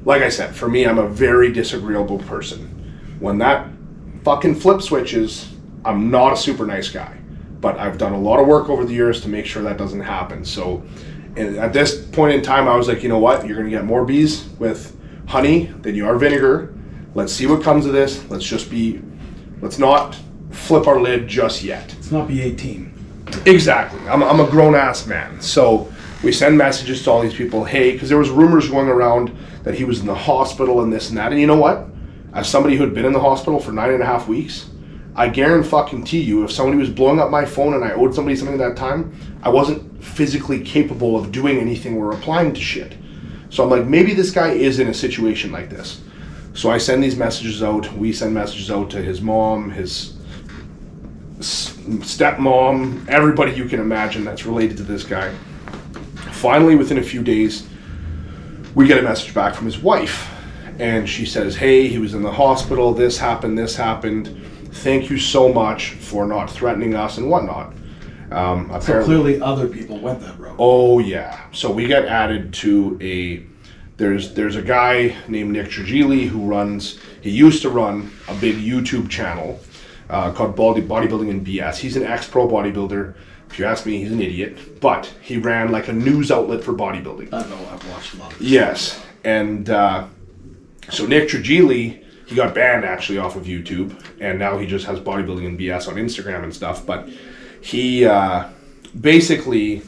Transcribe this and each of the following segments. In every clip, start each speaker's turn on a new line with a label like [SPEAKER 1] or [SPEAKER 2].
[SPEAKER 1] like I said, for me, I'm a very disagreeable person. When that fucking flip switches, I'm not a super nice guy. But I've done a lot of work over the years to make sure that doesn't happen. So at this point in time, I was like, you know what? You're going to get more bees with honey than you are vinegar. Let's see what comes of this. Let's not flip our lid just yet.
[SPEAKER 2] Let's not be 18.
[SPEAKER 1] Exactly. I'm a grown-ass man. So we send messages to all these people, hey, because there was rumors going around that he was in the hospital and this and that. And you know what? As somebody who had been in the hospital for 9.5 weeks, I guarantee you, if somebody was blowing up my phone and I owed somebody something at that time, I wasn't physically capable of doing anything or replying to shit. So I'm like, maybe this guy is in a situation like this. So I send these messages out. We send messages out to his mom, his stepmom, everybody you can imagine that's related to this guy. Finally, within a few days, we get a message back from his wife. And she says, hey, he was in the hospital, this happened. Thank you so much for not threatening us and whatnot.
[SPEAKER 2] So clearly other people went that route.
[SPEAKER 1] Oh, yeah. So we get added to there's a guy named Nick Trigili he used to run a big YouTube channel called Bodybuilding and BS. He's an ex-pro bodybuilder. If you ask me, he's an idiot. But he ran like a news outlet for bodybuilding.
[SPEAKER 2] I know, I've watched a lot of this.
[SPEAKER 1] Yes. And so Nick Trigili, he got banned actually off of YouTube, and now he just has Bodybuilding and BS on Instagram and stuff. But he basically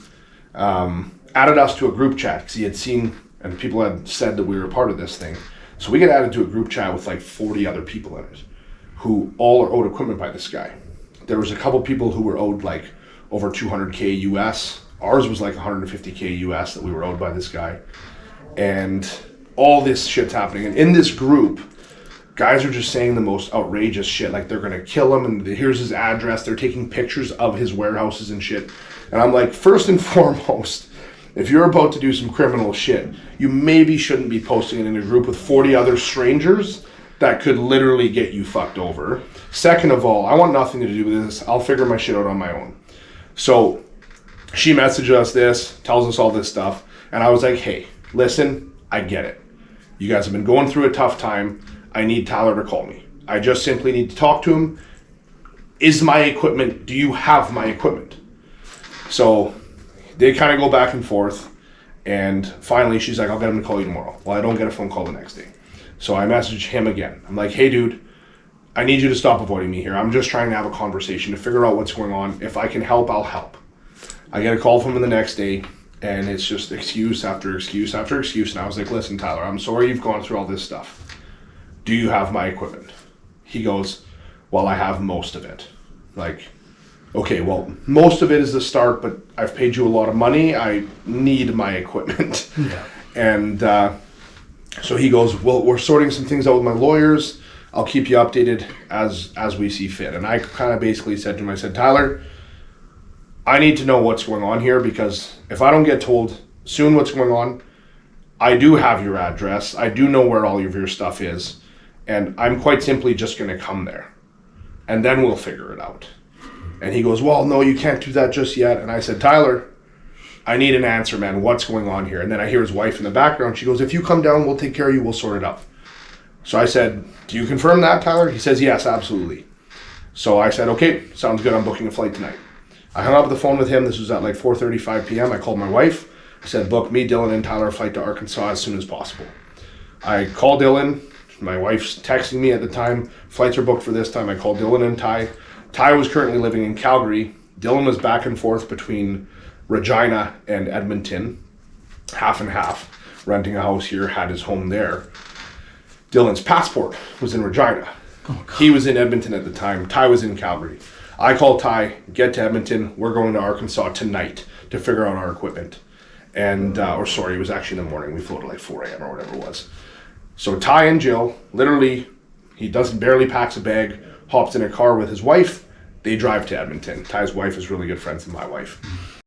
[SPEAKER 1] added us to a group chat because he had seen, and people had said that we were a part of this thing. So we get added to a group chat with like 40 other people in it, who all are owed equipment by this guy. There was a couple people who were owed like over 200K US. Ours was like 150K US that we were owed by this guy. And all this shit's happening. And in this group, guys are just saying the most outrageous shit. Like they're going to kill him and here's his address. They're taking pictures of his warehouses and shit. And I'm like, first and foremost, if you're about to do some criminal shit, you maybe shouldn't be posting it in a group with 40 other strangers that could literally get you fucked over. Second of all, I want nothing to do with this. I'll figure my shit out on my own. So she messaged us this, tells us all this stuff. And I was like, hey, listen, I get it. You guys have been going through a tough time. I need Tyler to call me. I just simply need to talk to him. Do you have my equipment? So they kind of go back and forth. And finally, she's like, I'll get him to call you tomorrow. Well, I don't get a phone call the next day. So I message him again. I'm like, hey, dude, I need you to stop avoiding me here. I'm just trying to have a conversation to figure out what's going on. If I can help, I'll help. I get a call from him the next day, and it's just excuse after excuse after excuse. And I was like, listen, Tyler, I'm sorry you've gone through all this stuff. Do you have my equipment? He goes, well, I have most of it. Like, okay, well, most of it is the start, but I've paid you a lot of money. I need my equipment.
[SPEAKER 2] Yeah.
[SPEAKER 1] And so he goes, well, we're sorting some things out with my lawyers. I'll keep you updated as we see fit. And I kind of basically said to him, I said, Tyler, I need to know what's going on here, because if I don't get told soon what's going on, I do have your address. I do know where all of your stuff is. And I'm quite simply just going to come there. And then we'll figure it out. And he goes, well, no, you can't do that just yet. And I said, Tyler, I need an answer, man. What's going on here? And then I hear his wife in the background. She goes, if you come down, we'll take care of you. We'll sort it out. So I said, do you confirm that, Tyler? He says, yes, absolutely. So I said, okay, sounds good. I'm booking a flight tonight. I hung up the phone with him. This was at like 4:35 p.m. I called my wife. I said, book me, Dylan, and Tyler a flight to Arkansas as soon as possible. I called Dylan. My wife's texting me at the time. Flights are booked for this time. I called Dylan and Ty. Ty was currently living in Calgary. Dylan was back and forth between Regina and Edmonton, half and half, renting a house here, had his home there. Dylan's passport was in Regina.
[SPEAKER 2] Oh,
[SPEAKER 1] he was in Edmonton at the time. Ty was in Calgary. I called Ty, get to Edmonton. We're going to Arkansas tonight to figure out our equipment. And, it was actually in the morning. We flew at like 4 a.m. or whatever it was. So Ty and Jill, literally, he barely packs a bag, hops in a car with his wife. They drive to Edmonton. Ty's wife is really good friends with my wife.